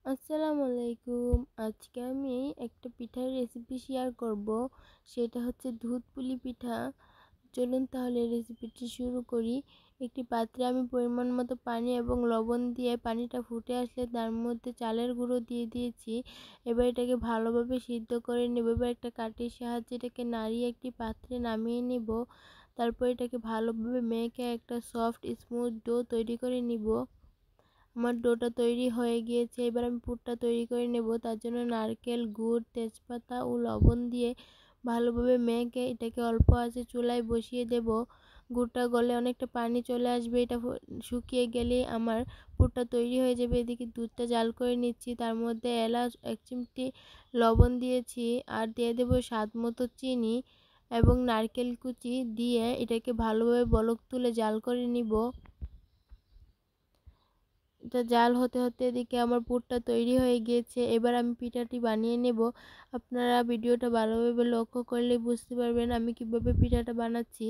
আসসালামু আলাইকুম। আজকে আমি একটা পিঠার রেসিপি শেয়ার করব। সেটা হচ্ছে দুধ পুলি পিঠা। চলুন তাহলে রেসিপিটি শুরু করি। একটি পাত্রে আমি পরিমাণ মতো পানি এবং লবণ দিয়ে পানিটা ফুটে আসলে তার মধ্যে চালের গুঁড়ো দিয়ে দিয়েছি। এবার এটাকে ভালোভাবে সিদ্ধ করে নেব। এবার একটা কাঠির সাহায্যে এটাকে নাড়িয়ে একটি পাত্রে নামিয়ে নেব। তারপর এটাকে ভালোভাবে মেখে একটা সফট স্মুথ ডো তৈরি করে নিব। আমার ডোটা তৈরি হয়ে গিয়েছে। এবার আমি পুরটা তৈরি করে নেব। তার জন্য নারকেল, গুড়, তেজপাতা ও লবণ দিয়ে ভালোভাবে মেখে এটাকে অল্প আঁচে চুলায় বসিয়ে দেব। গুড়টা গলে অনেকটা পানি চলে আসবে। এটা শুকিয়ে গেলেই আমার পুরটা তৈরি হয়ে যাবে। এদিকে দুধটা জাল করে নিচ্ছি। তার মধ্যে এলাচ 1 চিমটি লবণ দিয়েছি আর দিয়ে দেব স্বাদ মতো চিনি এবং নারকেল কুচি দিয়ে এটাকে ভালোভাবে বলক তুলে জাল করে নিব। এটা জাল হতে হতে এদিকে আমার পুরটা তৈরি হয়ে গিয়েছে। এবার আমি পিঠাটি বানিয়ে নেব। আপনারা ভিডিওটা ভালোভাবে লক্ষ্য করলে বুঝতে পারবেন আমি কিভাবে পিঠাটা বানাচ্ছি।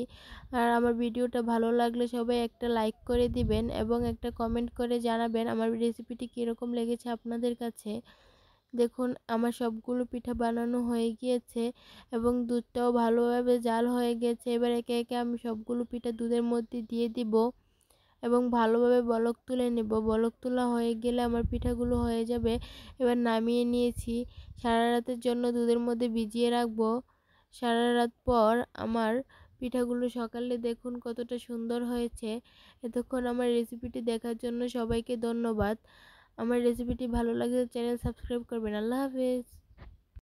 আর আমার ভিডিওটা ভালো লাগলে সবাই একটা লাইক করে দিবেন এবং একটা কমেন্ট করে জানাবেন আমার রেসিপিটি কীরকম লেগেছে আপনাদের কাছে। দেখুন আমার সবগুলো পিঠা বানানো হয়ে গিয়েছে এবং দুধটাও ভালোভাবে জাল হয়ে গেছে। এবার একে একে আমি সবগুলো পিঠা দুধের মধ্যে দিয়ে দিব এবং ভালোভাবে বলক তুলে নেব। বলক তোলা হয়ে গেলে আমার পিঠাগুলো হয়ে যাবে। এবার নামিয়ে নিয়েছি। সারা রাতের জন্য দুধের মধ্যে ভিজিয়ে রাখবো। সারা রাত পর আমার পিঠাগুলো সকালে দেখুন কতটা সুন্দর হয়েছে। এতক্ষণ আমার রেসিপিটি দেখার জন্য সবাইকে ধন্যবাদ। আমার রেসিপিটি ভালো লাগলে চ্যানেল সাবস্ক্রাইব করবেন। আল্লাহ হাফেজ।